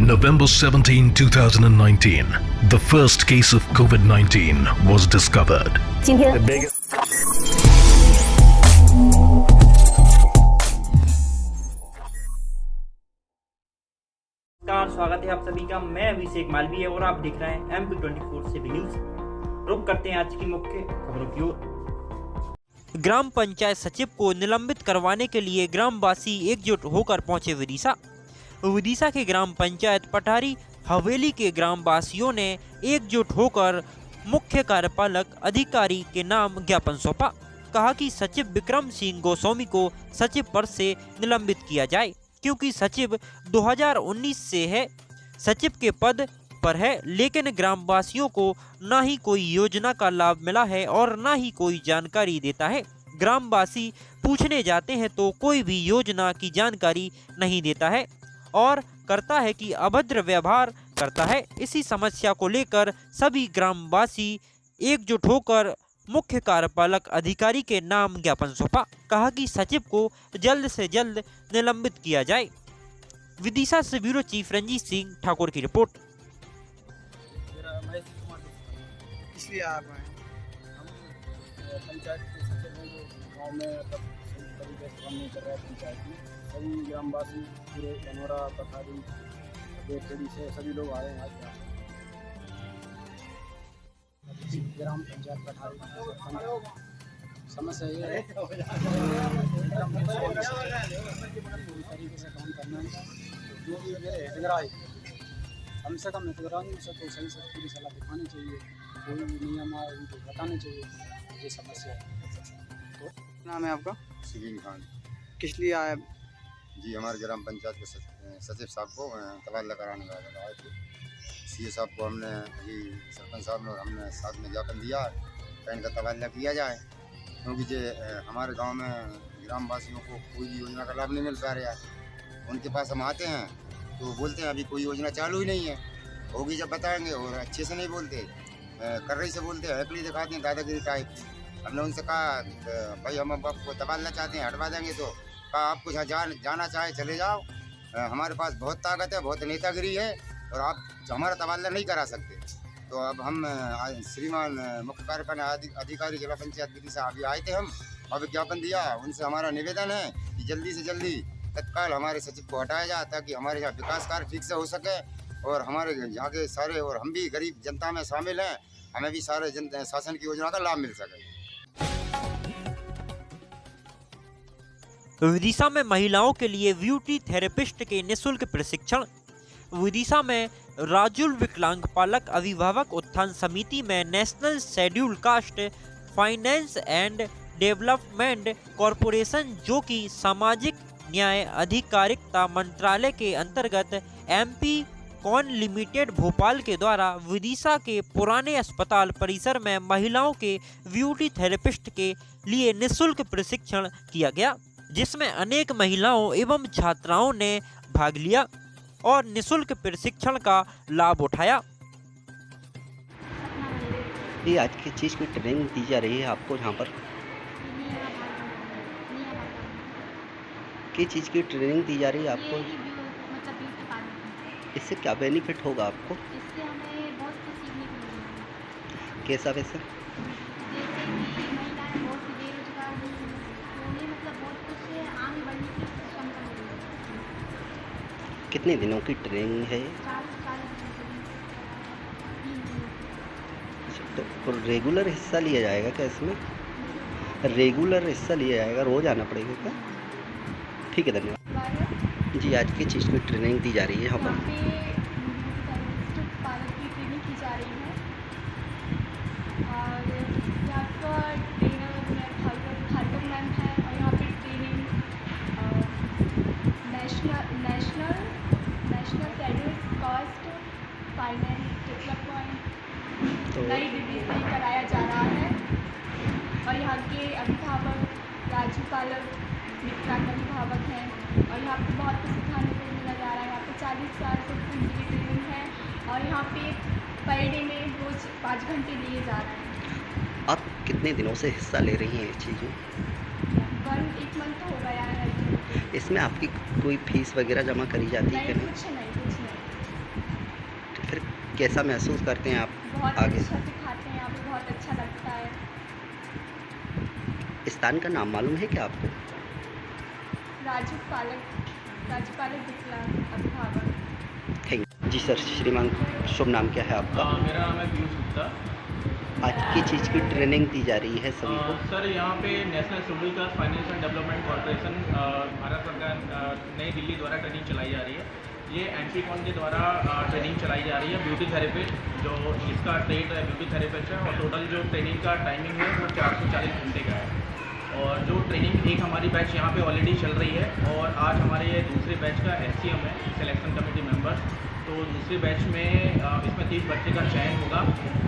November 17, 2019, the first case of COVID-19 was discovered. The biggest. स्वागत है आप सभी का। मैं अभिषेक मालवीय और आप देख रहे हैं MP24 से भी न्यूज। रुक करते हैं आज की मुख्य खबरों की ओर। ग्राम पंचायत सचिव को निलंबित करवाने के लिए ग्रामवासी एकजुट होकर पहुंचे विदिशा। विदिशा के ग्राम पंचायत पठारी हवेली के ग्रामवासियों ने एकजुट होकर मुख्य कार्यपालक अधिकारी के नाम ज्ञापन सौंपा। कहा कि सचिव विक्रम सिंह गोस्वामी को सचिव पद से निलंबित किया जाए, क्योंकि सचिव 2019 से है, सचिव के पद पर है, लेकिन ग्रामवासियों को ना ही कोई योजना का लाभ मिला है और ना ही कोई जानकारी देता है। ग्रामवासी पूछने जाते हैं तो कोई भी योजना की जानकारी नहीं देता है और करता है कि अभद्र व्यवहार करता है। इसी समस्या को लेकर सभी ग्रामवासी एकजुट होकर मुख्य कार्यपालक अधिकारी के नाम ज्ञापन सौंपा। कहा कि सचिव को जल्द से जल्द निलंबित किया जाए। विदिशा से ब्यूरो चीफ रंजीत सिंह ठाकुर की रिपोर्ट। इसलिए आप आए हम पंचायत के सचिव हैं जो गाँव में सही तरीके से काम नहीं कर रहा है। पंचायत में सभी ग्रामवासी पूरे धनोरा पठारी बेखेड़ी से सभी लोग आए हैं आज ग्राम पंचायत पठारी समस्या ये है पूरी तरीके से काम करना है। जो भी मेरे हितग्राही कम से कम हितग्राहियों से तो सही से पूरी सलाह दिखानी चाहिए, कोई नियम है उनको बताने चाहिए। ये समस्या है। तो नाम है आपका? सुबीन खान। किस लिए आए? जी हमारे ग्राम पंचायत के सचिव साहब को तबादला कराने आए थे। सीए साहब को हमने अभी सरपंच साहब ने और हमने साथ में ज्ञापन दिया कि इनका तबादला किया जाए, क्योंकि जो हमारे गांव में ग्रामवासियों को कोई योजना का लाभ नहीं मिल पा रहा है। उनके पास हम आते हैं तो बोलते हैं अभी कोई योजना चालू ही नहीं है, होगी जब बताएंगे, और अच्छे से नहीं बोलते, कर रही से बोलते हैं, हकली दिखाते हैं दादागिरी टाइप। हमने उनसे कहा भाई हम अब आपको तबादला चाहते हैं, हटवा देंगे, तो कहा आपको जहाँ जाना चाहे चले जाओ, हमारे पास बहुत ताकत है, बहुत नेतागिरी है और आप हमारा तबादला नहीं करा सकते। तो अब हम श्रीमान मुख्य कार्यपालक अधिकारी जिला पंचायत विदिशा अभी आए थे, हम अब ज्ञापन दिया। उनसे हमारा निवेदन है कि जल्दी से जल्दी तत्काल हमारे सचिव को हटाया जाए, ताकि हमारे यहाँ विकास कार्य ठीक से हो सके और हमारे यहाँ के सारे, और हम भी गरीब जनता में शामिल हैं, हमें भी सारे शासन की योजना का लाभ मिल सके। विदिशा में महिलाओं के लिए ब्यूटी थेरेपिस्ट के निःशुल्क प्रशिक्षण। विदिशा में राजुल विकलांग पालक अभिभावक उत्थान समिति में national schedule caste finance and development corporation, जो कि सामाजिक न्याय अधिकारिता मंत्रालय के अंतर्गत MP कॉन लिमिटेड भोपाल के द्वारा विदिशा के पुराने अस्पताल परिसर में महिलाओं के ब्यूटी थेरेपिस्ट के लिए निःशुल्क प्रशिक्षण किया गया, जिसमें अनेक महिलाओं एवं छात्राओं ने भाग लिया और निःशुल्क प्रशिक्षण का लाभ उठाया। ये आज की चीज़ की ट्रेनिंग दी जा रही है आपको यहाँ पर? किस चीज़ की ट्रेनिंग दी जा रही है आपको? इससे क्या बेनिफिट होगा आपको? इससे हमें बहुत कुछ सीखने को मिलेगा। कैसा वैसे? जैसे कि महिलाएं बहुत सी बेरोजगार हैं, तो उन्हें मतलब बहुत कुछ आगे बढ़ने की क्षमता मिलेगी। कितने दिनों की ट्रेनिंग है? 4 तो रेगुलर हिस्सा लिया जाएगा क्या इसमें? रेगुलर हिस्सा लिया जाएगा, रोज आना पड़ेगा क्या? ठीक है, धन्यवाद जी। आज की चीज़ की ट्रेनिंग दी जा रही है यहाँ पर? पालक की ट्रेनिंग की जा रही है और यहाँ पर ट्रेनर भार्गव मैम है, और यहाँ पे training national schedule caste finance development नई दिल्ली से कराया जा रहा है। और यहाँ के अभिभावक राजू पालक विकलांग अभिभावक हैं और यहाँ पे बहुत कुछ सिखाने को मिला जा रहा है। यहाँ पे 40 साल से की ट्रेनिंग है और यहाँ पे पर डे में रोज 5 घंटे लिए जा रहे हैं। आप कितने दिनों से हिस्सा ले रही हैं इस चीज़ में? 1 मंथ हो गया है। इसमें आपकी कोई फीस वगैरह जमा करी जाती है? नहीं, कुछ नहीं। कैसा महसूस करते हैं आप बहुत आगे? अच्छा सिखाते हैं, यहाँ पे बहुत अच्छा लगता है। स्थान का नाम मालूम है क्या आपको? राज्यपालक विकलांग अभिभावक। थैंक जी सर। श्रीमान, शुभ नाम क्या है आपका? मेरा नाम है पीयूष गुप्ता। आज की चीज़ की ट्रेनिंग दी जा रही है सभी को। सर यहाँ पे national schedule caste finance and development corporation Bharat सरकार नई दिल्ली द्वारा ट्रेनिंग चलाई जा रही है। ये एंटीकॉन के द्वारा ट्रेनिंग चलाई जा रही है। ब्यूटी थेरेपिस्ट जो इसका ट्रेड है ब्यूटी थेरेपिस्ट है, और टोटल जो ट्रेनिंग का टाइमिंग है वो 440 घंटे का है। और जो ट्रेनिंग एक हमारी बैच यहाँ पे ऑलरेडी चल रही है, और आज हमारे ये दूसरे बैच का SCM है, सिलेक्शन कमेटी मेंबर्स। तो दूसरे बैच में इसमें 30 बच्चे का चयन होगा,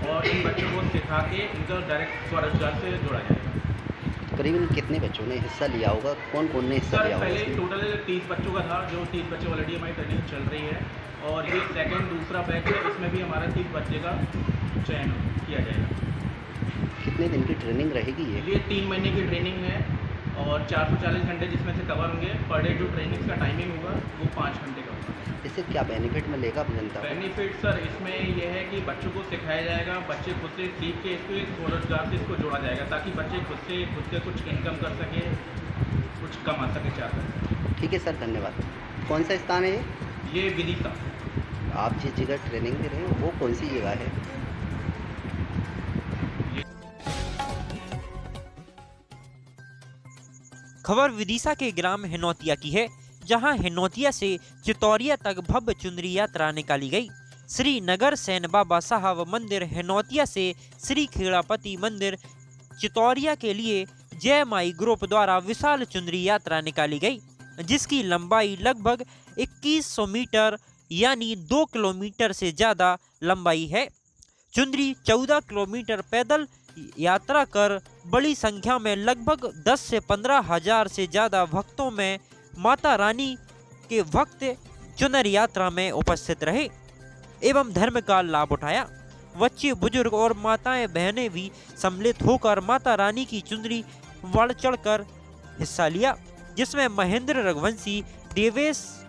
और इन बच्चों को सिखा के इनका डायरेक्ट स्वरोजगार से जोड़ा जाएगा। करीबन कितने बच्चों ने हिस्सा लिया होगा? कौन कौन ने हिस्सा सर लिया होगा? पहले टोटल 30 बच्चों का था, जो 30 बच्चे ऑलरेडी हमारी ट्रेनिंग चल रही है, और ये दूसरा बैच है, इसमें भी हमारा 30 बच्चे का चयन किया जाएगा। कितने दिन की ट्रेनिंग रहेगी ये? 3 महीने की ट्रेनिंग है, और 440 घंटे जिसमें से कवर होंगे। पर डे जो ट्रेनिंग का टाइमिंग होगा वो 5 घंटे का होगा। इससे क्या बेनिफिट मिलेगा जनता को? बेनिफिट सर इसमें यह है कि बच्चों को सिखाया जाएगा, बच्चे खुद से सीख के इसको एक स्वरोजगार से इसको जोड़ा जाएगा, ताकि बच्चे खुद के कुछ इनकम कर सके, कुछ कमा सके, चाहते हैं। ठीक है सर, धन्यवाद। कौन सा स्थान है ये विदिशा। आप जिस जगह ट्रेनिंग दे रहे हैं वो कौन सी जगह है? खबर विदिशा के ग्राम हिनौतिया की है, जहां हिनौतिया से चितौरिया तक भव्य चुनरी यात्रा निकाली गई। श्री नगर सेन बाबा साहब मंदिर हिनौतिया से श्री खेड़ापति मंदिर चितौरिया के लिए जय माई ग्रुप द्वारा विशाल चुनरी यात्रा निकाली गई, जिसकी लंबाई लगभग 2100 मीटर यानी 2 किलोमीटर से ज्यादा लंबाई है। चुनरी 14 किलोमीटर पैदल यात्रा कर बड़ी संख्या में लगभग 10 से 15 हजार से ज्यादा भक्तों में माता रानी के भक्त चुनर यात्रा में उपस्थित रहे एवं धर्म का लाभ उठाया। बच्चे, बुजुर्ग और माताएं बहनें भी सम्मिलित होकर माता रानी की चुनरी बढ़ चढ़कर हिस्सा लिया, जिसमें महेंद्र रघुवंशी, देवेश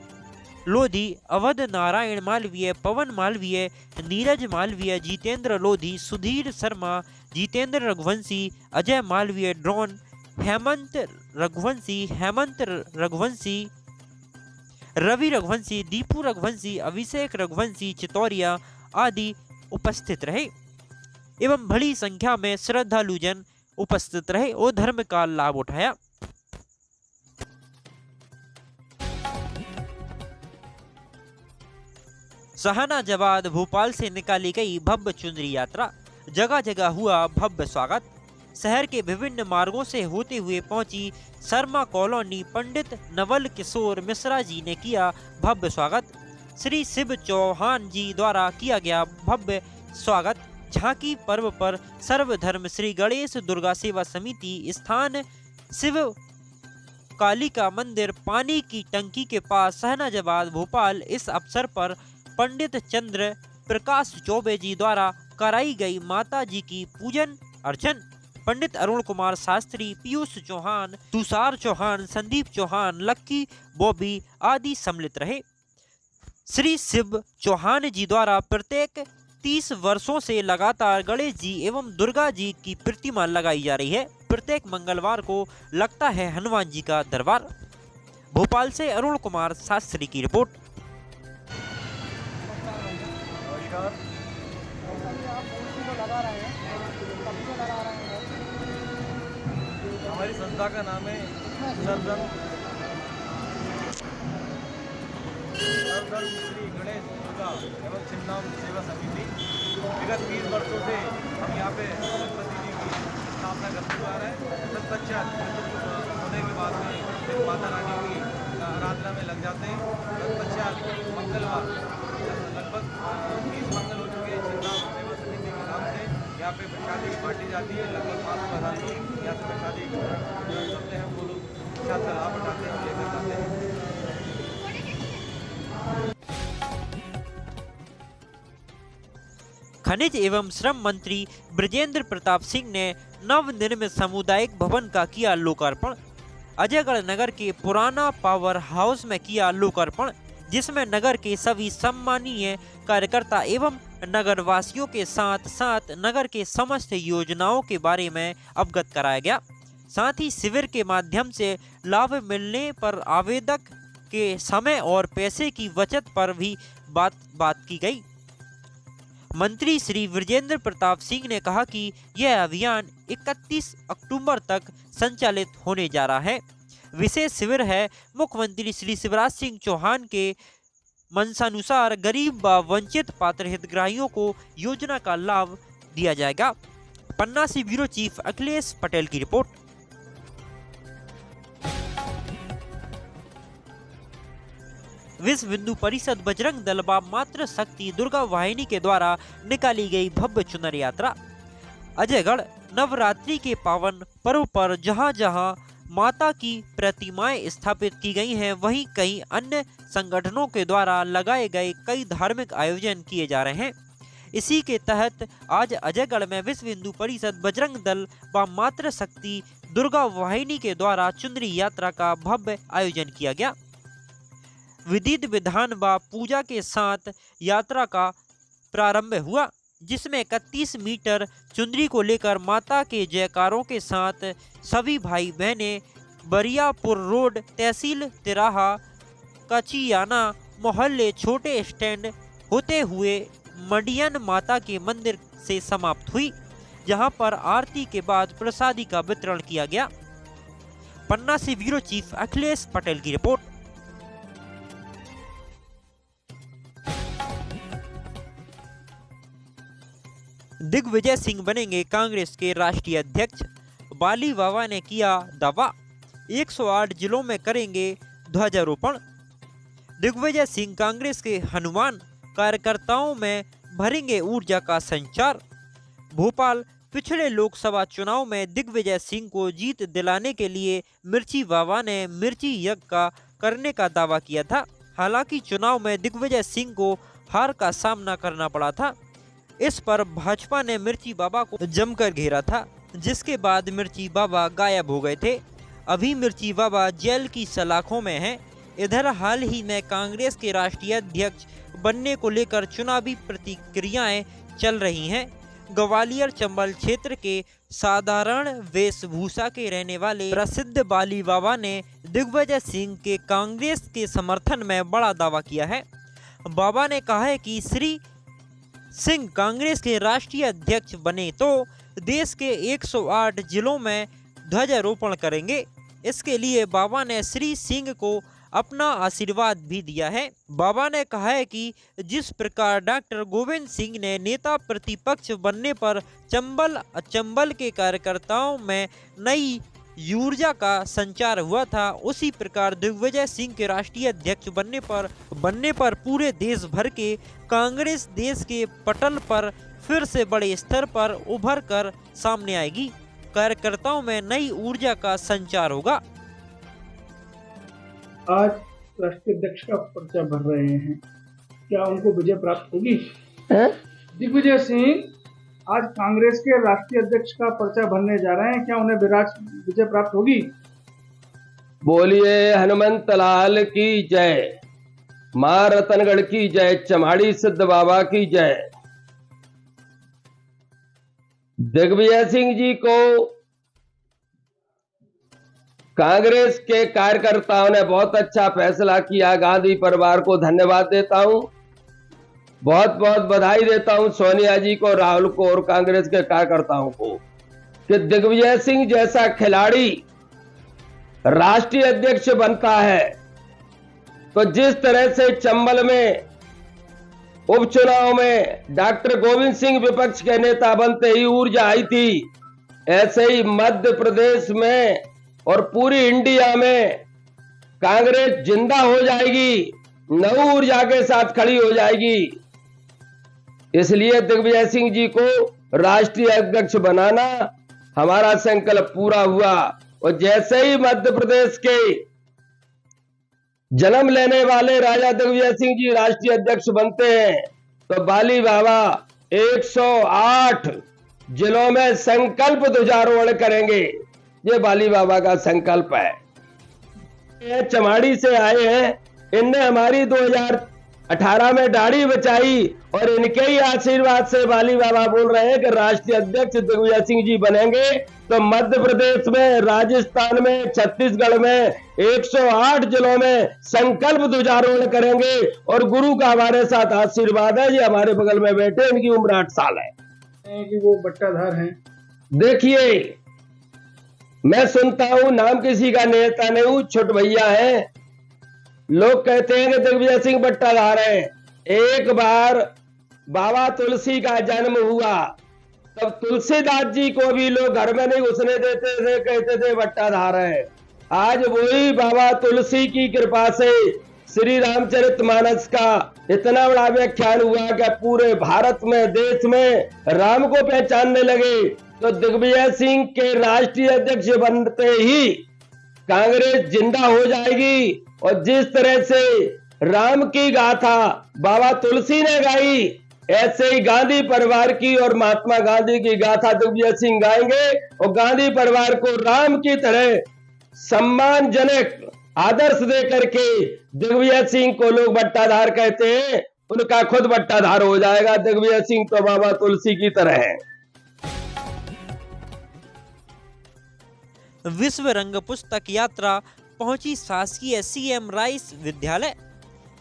लोधी, अवध नारायण मालवीय, पवन मालवीय, नीरज मालवीय, जितेंद्र लोधी, सुधीर शर्मा, जितेंद्र रघुवंशी, अजय मालवीय, ड्रोन, हेमंत रघुवंशी, रवि रघुवंशी, दीपू रघुवंशी, अभिषेक रघुवंशी चितौरिया आदि उपस्थित रहे एवं बड़ी संख्या में श्रद्धालुजन उपस्थित रहे और धर्म का लाभ उठाया। जहानाबाद भोपाल से निकाली गई भव्य चुनरी यात्रा, जगह जगह हुआ भव्य स्वागत। शहर के विभिन्न मार्गों से होते हुए पहुंची शर्मा कॉलोनी पंडित नवल किशोर मिश्रा जी ने किया भव्य स्वागत। श्री शिव चौहान जी द्वारा किया गया भव्य स्वागत। झांकी पर्व पर सर्वधर्म श्री गणेश दुर्गा सेवा समिति स्थान शिव कालिका मंदिर पानी की टंकी के पास शहनाजाबाद भोपाल। इस अवसर पर पंडित चंद्र प्रकाश चौबे जी द्वारा कराई गई माता जी की पूजन अर्चन। पंडित अरुण कुमार शास्त्री, पीयूष चौहान, तुषार चौहान, संदीप चौहान, लक्की बॉबी आदि सम्मिलित रहे। श्री शिव चौहान जी द्वारा प्रत्येक 30 वर्षों से लगातार गणेश जी एवं दुर्गा जी की प्रतिमा लगाई जा रही है। प्रत्येक मंगलवार को लगता है हनुमान जी का दरबार। भोपाल से अरुण कुमार शास्त्री की रिपोर्ट। नमस्कार। हमारी संस्था का नाम है सर्वधर्म श्री गणेश दुर्गा एवं छिन्नाम सेवा समिति। विगत 20 वर्षों से हम यहाँ पे गणपति जी की स्थापना करते हुए आ रहे हैं। तत्पश्चात होने के बाद में फिर माता रानी की आराधना में लग जाते हैं। तत्पश्चात मंगलवार लगभग 20 मंगल हो चुके हैं। छिन्नाम सेवा समिति के नाम से यहाँ पे प्रसादी बांटी जाती है। लगभग 500,000 लोग यहाँ से प्रसादी करते हैं। वो लोग प्रसाद का लाभ उठाते हैं, लेकर जाते हैं। खनिज एवं श्रम मंत्री ब्रजेंद्र प्रताप सिंह ने नवनिर्मित सामुदायिक भवन का किया लोकार्पण। अजयगढ़ नगर के पुराना पावर हाउस में किया लोकार्पण, जिसमें नगर के सभी सम्मानीय कार्यकर्ता एवं नगर वासियों के साथ साथ नगर के समस्त योजनाओं के बारे में अवगत कराया गया। साथ ही शिविर के माध्यम से लाभ मिलने पर आवेदक के समय और पैसे की बचत पर भी बात की गई। मंत्री श्री विजेंद्र प्रताप सिंह ने कहा कि यह अभियान 31 अक्टूबर तक संचालित होने जा रहा है। विशेष शिविर है मुख्यमंत्री श्री शिवराज सिंह चौहान के मंशानुसार गरीब व वंचित पात्र हितग्राहियों को योजना का लाभ दिया जाएगा। पन्ना से ब्यूरो चीफ अखिलेश पटेल की रिपोर्ट। विश्व हिंदू परिषद बजरंग दल व मातृ शक्ति दुर्गा वाहिनी के द्वारा निकाली गई भव्य चुनर यात्रा। अजयगढ़ नवरात्रि के पावन पर्व पर जहां जहां माता की प्रतिमाएं स्थापित की गई हैं, वहीं कई अन्य संगठनों के द्वारा लगाए गए कई धार्मिक आयोजन किए जा रहे हैं। इसी के तहत आज अजयगढ़ में विश्व हिंदू परिषद बजरंग दल व मातृ शक्ति दुर्गा वाहिनी के द्वारा चुनरी यात्रा का भव्य आयोजन किया गया। विधित विधान व पूजा के साथ यात्रा का प्रारंभ हुआ, जिसमें 31 मीटर चुनरी को लेकर माता के जयकारों के साथ सभी भाई बहनें बरियापुर रोड, तहसील तिराहा, कचियाना मोहल्ले छोटे स्टैंड होते हुए मडियन माता के मंदिर से समाप्त हुई, जहां पर आरती के बाद प्रसादी का वितरण किया गया। पन्ना से ब्यूरो चीफ अखिलेश पटेल की रिपोर्ट। दिग्विजय सिंह बनेंगे कांग्रेस के राष्ट्रीय अध्यक्ष। बाली बाबा ने किया दावा, 108 जिलों में करेंगे ध्वजारोपण। दिग्विजय सिंह कांग्रेस के हनुमान कार्यकर्ताओं में भरेंगे ऊर्जा का संचार। भोपाल पिछले लोकसभा चुनाव में दिग्विजय सिंह को जीत दिलाने के लिए मिर्ची बाबा ने मिर्ची यज्ञ का करने का दावा किया था। हालांकि चुनाव में दिग्विजय सिंह को हार का सामना करना पड़ा था। इस पर भाजपा ने मिर्ची बाबा को जमकर घेरा था, जिसके बाद मिर्ची बाबा गायब हो गए थे। अभी मिर्ची बाबा जेल की सलाखों में हैं। इधर हाल ही में कांग्रेस के राष्ट्रीय अध्यक्ष बनने को लेकर चुनावी प्रतिक्रियाएं चल रही हैं। ग्वालियर चंबल क्षेत्र के साधारण वेशभूषा के रहने वाले प्रसिद्ध बाली बाबा ने दिग्विजय सिंह के कांग्रेस के समर्थन में बड़ा दावा किया है। बाबा ने कहा है कि श्री सिंह कांग्रेस के राष्ट्रीय अध्यक्ष बने तो देश के 108 जिलों में ध्वजारोपण करेंगे। इसके लिए बाबा ने श्री सिंह को अपना आशीर्वाद भी दिया है। बाबा ने कहा है कि जिस प्रकार डॉक्टर गोविंद सिंह ने नेता प्रतिपक्ष बनने पर चंबल के कार्यकर्ताओं में नई ऊर्जा का संचार हुआ था, उसी प्रकार दिग्विजय सिंह के राष्ट्रीय अध्यक्ष बनने पर पूरे देश भर के कांग्रेस देश के पटल पर फिर से बड़े स्तर पर उभर कर सामने आएगी। कार्यकर्ताओं में नई ऊर्जा का संचार होगा। आज राष्ट्रीय अध्यक्ष का पर्चा भर रहे हैं, क्या उनको विजय प्राप्त होगी? दिग्विजय सिंह आज कांग्रेस के राष्ट्रीय अध्यक्ष का पर्चा भरने जा रहे हैं, क्या उन्हें विजय प्राप्त होगी? बोलिए हनुमंत लाल की जय, मां रतनगढ़ की जय, चमाड़ी सिद्ध बाबा की जय। दिग्विजय सिंह जी को कांग्रेस के कार्यकर्ताओं ने बहुत अच्छा फैसला किया। गांधी परिवार को धन्यवाद देता हूं, बहुत बहुत बधाई देता हूं सोनिया जी को, राहुल को और कांग्रेस के कार्यकर्ताओं को कि दिग्विजय सिंह जैसा खिलाड़ी राष्ट्रीय अध्यक्ष बनता है। तो जिस तरह से चंबल में उपचुनाव में डॉक्टर गोविंद सिंह विपक्ष के नेता बनते ही ऊर्जा आई थी, ऐसे ही मध्य प्रदेश में और पूरी इंडिया में कांग्रेस जिंदा हो जाएगी, नई ऊर्जा के साथ खड़ी हो जाएगी। इसलिए दिग्विजय सिंह जी को राष्ट्रीय अध्यक्ष बनाना हमारा संकल्प पूरा हुआ। और जैसे ही मध्य प्रदेश के जन्म लेने वाले राजा दिग्विजय सिंह जी राष्ट्रीय अध्यक्ष बनते हैं तो बाली बाबा 108 जिलों में संकल्प ध्वजारोहण करेंगे। ये बाली बाबा का संकल्प है। चमाड़ी से आए हैं, इनने हमारी 18 में दाढ़ी बचाई और इनके ही आशीर्वाद से बाली बाबा बोल रहे हैं कि राष्ट्रीय अध्यक्ष दिग्विजय सिंह जी बनेंगे तो मध्य प्रदेश में, राजस्थान में, छत्तीसगढ़ में 108 जिलों में संकल्प ध्वजारोहण करेंगे। और गुरु का हमारे साथ आशीर्वाद है। ये हमारे बगल में बैठे, इनकी उम्र 8 साल है कि वो बट्टाधार हैं। देखिए, मैं सुनता हूं, नाम किसी का नेता नहीं हूं, छोट भैया है। लोग कहते हैं कि दिग्विजय सिंह बट्टाधार है। एक बार बाबा तुलसी का जन्म हुआ, तब तुलसीदास जी को भी लोग घर में नहीं घुसने देते थे, कहते थे बट्टाधार है। आज वही बाबा तुलसी की कृपा से श्री रामचरितमानस का इतना बड़ा व्याख्यान हुआ कि पूरे भारत में, देश में राम को पहचानने लगे। तो दिग्विजय सिंह के राष्ट्रीय अध्यक्ष बनते ही कांग्रेस जिंदा हो जाएगी। और जिस तरह से राम की गाथा बाबा तुलसी ने गाई, ऐसे ही गांधी परिवार की और महात्मा गांधी की गाथा दिग्विजय सिंह गाएंगे। और गांधी परिवार को राम की तरह सम्मानजनक आदर्श दे करके दिग्विजय सिंह को लोग बट्टाधार कहते हैं, उनका खुद बट्टाधार हो जाएगा। दिग्विजय सिंह तो बाबा तुलसी की तरह है। विश्व रंग पुस्तक यात्रा पहुंची शासकीय सीएम राइस विद्यालय।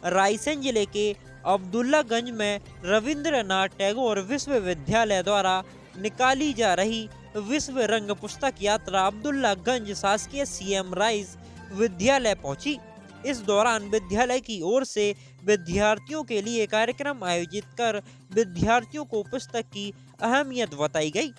रायसेन जिले के अब्दुल्लागंज में रविंद्रनाथ टैगोर विश्वविद्यालय द्वारा निकाली जा रही विश्व रंग पुस्तक यात्रा अब्दुल्लागंज शासकीय सीएम राइस विद्यालय पहुंची। इस दौरान विद्यालय की ओर से विद्यार्थियों के लिए कार्यक्रम आयोजित कर विद्यार्थियों को पुस्तक की अहमियत बताई गई।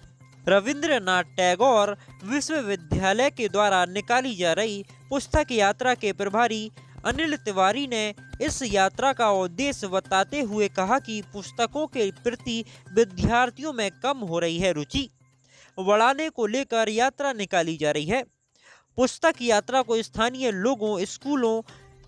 रविंद्रनाथ टैगोर विश्वविद्यालय के द्वारा निकाली जा रही पुस्तक यात्रा के प्रभारी अनिल तिवारी ने इस यात्रा का उद्देश्य बताते हुए कहा कि पुस्तकों के प्रति विद्यार्थियों में कम हो रही है रुचि, बढ़ाने को लेकर यात्रा निकाली जा रही है। पुस्तक यात्रा को स्थानीय लोगों, स्कूलों,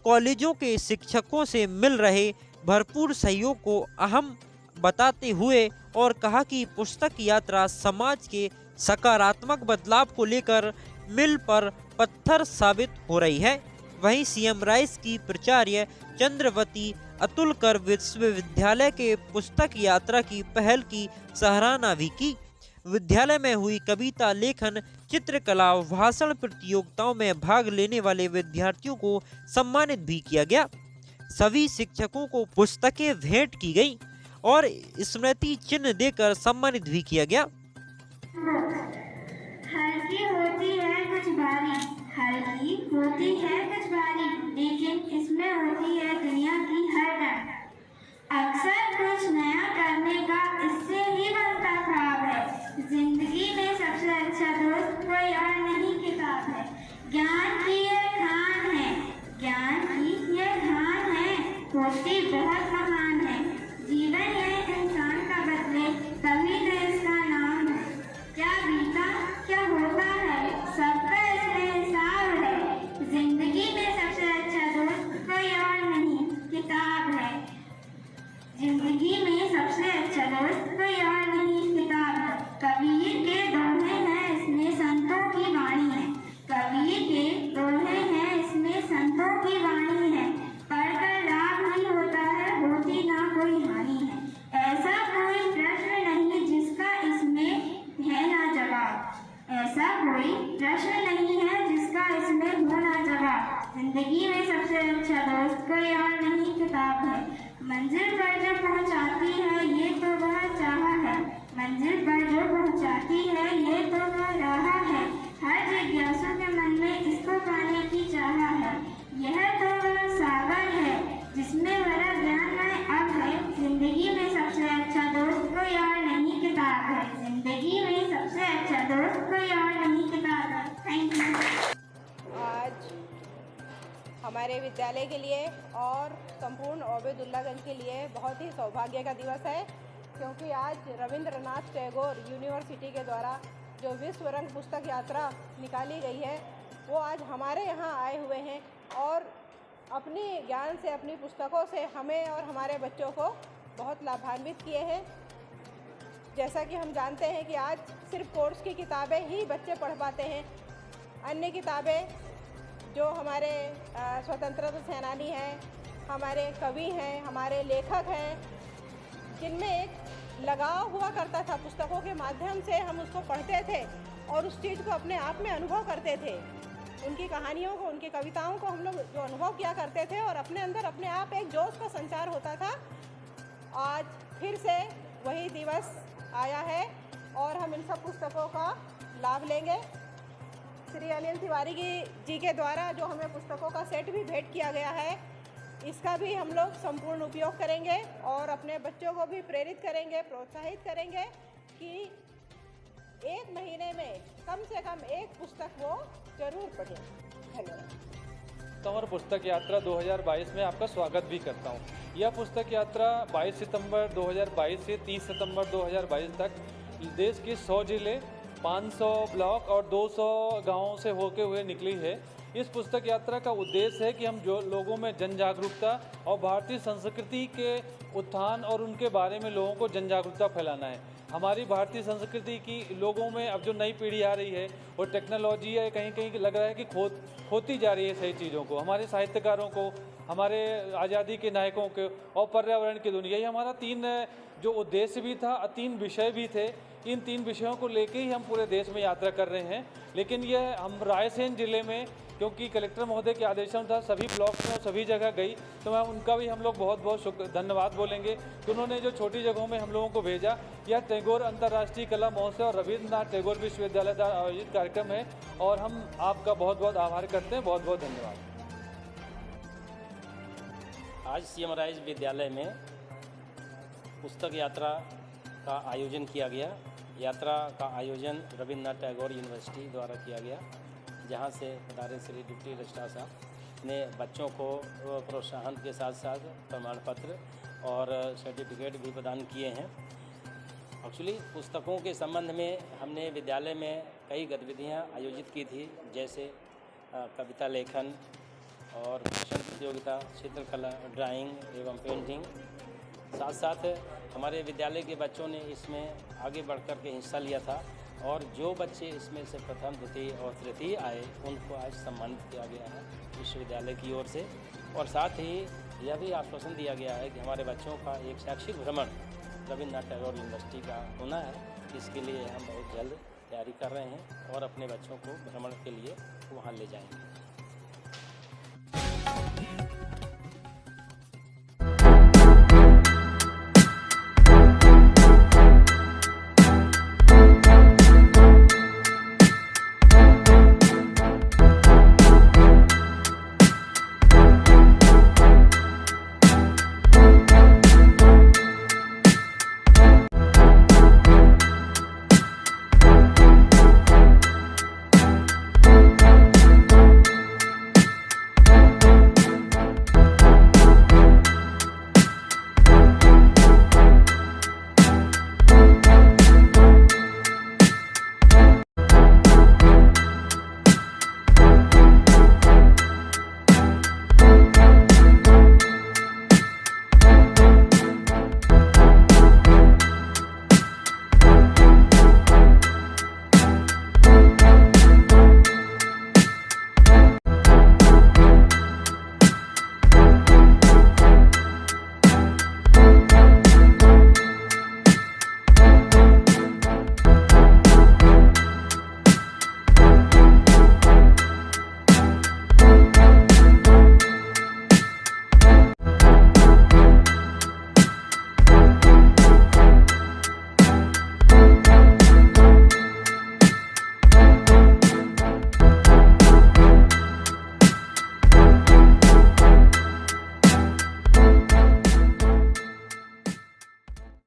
कॉलेजों के शिक्षकों से मिल रहे भरपूर सहयोग को अहम बताते हुए और कहा कि पुस्तक यात्रा समाज के सकारात्मक बदलाव को लेकर मिल पर पत्थर साबित हो रही है। वहीं सीएम राइस की प्राचार्य चंद्रवती अतुलकर विश्वविद्यालय के पुस्तक यात्रा की पहल की सराहना भी की। विद्यालय में हुई कविता लेखन, चित्रकला, भाषण प्रतियोगिताओं में भाग लेने वाले विद्यार्थियों को सम्मानित भी किया गया। सभी शिक्षकों को पुस्तकें भेंट की गई और स्मृति चिन्ह देकर सम्मानित भी किया गया। हल्की होती है कुछ भारी, हल्की होती है कुछ भारी, लेकिन इसमें होती है दुनिया की हर डर। अक्सर कुछ नया करने का इससे ही बनता ख्वाब है। जिंदगी में सबसे अच्छा दोस्त कोई और नहीं किताब है। ज्ञान की ये खान है, ज्ञान की ये खान है, होती बहुत महान है। जीवन ये इंसान का बदले तभी तो इसका नाम है। क्या बीता क्या होता है सबका इसमें हिसाब है। जिंदगी में सबसे अच्छा दोस्त कोई और नहीं किताब है। जिंदगी में सबसे अच्छा दोस्त कोई और नहीं किताब है। कबीर के दोहे हैं इसमें संतों की वाणी है। कबीर के दोहे हैं इसमें संतों की वाणी है। पढ़कर लाभ ही होता है, होती ना कोई हानि है। ऐसा कोई प्रश्न नहीं जिसका इसमें है ना जवाब। ऐसा कोई प्रश्न नहीं है जिसका इसमें हो ना जवाब। जिंदगी में सबसे अच्छा दोस्त कोई और नहीं किताब है। मंजिल पर जो पहुंचाती है ये तो वह चाह है। मंजिल पर जो पहुंचाती है ये तो वह राह है। हर जिज्ञासु के मन में इसको पाने की चाह है। यह तो वह सागर है जिसमें भरा ज्ञानमय अब है। जिंदगी में सबसे अच्छा दोस्त कोई और नहीं किताब है। जिंदगी में सबसे अच्छा दोस्त कोई और नहीं किताब है। Thank you. आज हमारे विद्यालय के लिए और संपूर्ण ओबेदुल्लागंज के लिए बहुत ही सौभाग्य का दिवस है, क्योंकि आज रविंद्रनाथ टैगोर यूनिवर्सिटी के द्वारा जो विश्व रंग पुस्तक यात्रा निकाली गई है वो आज हमारे यहाँ आए हुए हैं और अपनी ज्ञान से, अपनी पुस्तकों से हमें और हमारे बच्चों को बहुत लाभान्वित किए हैं। जैसा कि हम जानते हैं कि आज सिर्फ कोर्स की किताबें ही बच्चे पढ़ पाते हैं। अन्य किताबें जो हमारे स्वतंत्रता सेनानी हैं, हमारे कवि हैं, हमारे लेखक हैं, जिनमें एक लगाव हुआ करता था। पुस्तकों के माध्यम से हम उसको पढ़ते थे और उस चीज़ को अपने आप में अनुभव करते थे। उनकी कहानियों को, उनकी कविताओं को हम लोग जो अनुभव किया करते थे और अपने अंदर अपने आप एक जोश का संचार होता था। आज फिर से वही दिवस आया है और हम इन सब पुस्तकों का लाभ लेंगे। श्री अनिल तिवारी जी के द्वारा जो हमें पुस्तकों का सेट भी भेंट किया गया है, इसका भी हम लोग संपूर्ण उपयोग करेंगे और अपने बच्चों को भी प्रेरित करेंगे, प्रोत्साहित करेंगे कि एक महीने में कम से कम एक पुस्तक वो जरूर पढ़ें। धन्यवाद। और पुस्तक यात्रा 2022 में आपका स्वागत भी करता हूँ। यह पुस्तक यात्रा 22 सितंबर 2022 से 30 सितंबर 2022 तक देश के 100 जिले, 500 ब्लॉक और 200 गांवों से होके हुए निकली है। इस पुस्तक यात्रा का उद्देश्य है कि हम जो लोगों में जन जागरूकता और भारतीय संस्कृति के उत्थान और उनके बारे में लोगों को जन जागरूकता फैलाना है। हमारी भारतीय संस्कृति की लोगों में अब जो नई पीढ़ी आ रही है वो टेक्नोलॉजी है, कहीं कहीं लग रहा है कि खोती जा रही है सही चीज़ों को। हमारे साहित्यकारों को, हमारे आज़ादी के नायकों को और पर्यावरण की दुनिया, ये हमारा 3 जो उद्देश्य भी था, 3 विषय भी थे। इन 3 विषयों को लेके ही हम पूरे देश में यात्रा कर रहे हैं। लेकिन यह हम रायसेन ज़िले में, क्योंकि कलेक्टर महोदय के आदेशन था, सभी ब्लॉक्स में और सभी जगह गई, तो मैं उनका भी हम लोग बहुत बहुत धन्यवाद बोलेंगे कि उन्होंने जो छोटी जगहों में हम लोगों को भेजा। यह टैगोर अंतर्राष्ट्रीय कला महोत्सव और रविन्द्रनाथ टैगोर विश्वविद्यालय द्वारा आयोजित कार्यक्रम है और हम आपका बहुत बहुत आभार करते हैं। बहुत बहुत धन्यवाद। आज CM राइज विद्यालय में पुस्तक यात्रा का आयोजन किया गया। यात्रा का आयोजन रविन्द्रनाथ टैगोर यूनिवर्सिटी द्वारा किया गया, जहां से पधारे श्री डिप्टी रजिस्ट्रार साहब ने बच्चों को प्रोत्साहन के साथ साथ प्रमाण पत्र और सर्टिफिकेट भी प्रदान किए हैं। एक्चुअली पुस्तकों के संबंध में हमने विद्यालय में कई गतिविधियां आयोजित की थी, जैसे कविता लेखन और भाषण प्रतियोगिता, चित्रकला, ड्राइंग एवं पेंटिंग। साथ साथ हमारे विद्यालय के बच्चों ने इसमें आगे बढ़कर के हिस्सा लिया था और जो बच्चे इसमें से प्रथम, द्वितीय और तृतीय आए उनको आज सम्मानित किया गया है विश्वविद्यालय की ओर से। और साथ ही यह भी आश्वासन दिया गया है कि हमारे बच्चों का एक शैक्षिक भ्रमण रविन्द्रनाथ टैगोर यूनिवर्सिटी का होना है। इसके लिए हम बहुत जल्द तैयारी कर रहे हैं और अपने बच्चों को भ्रमण के लिए वहाँ ले जाएंगे।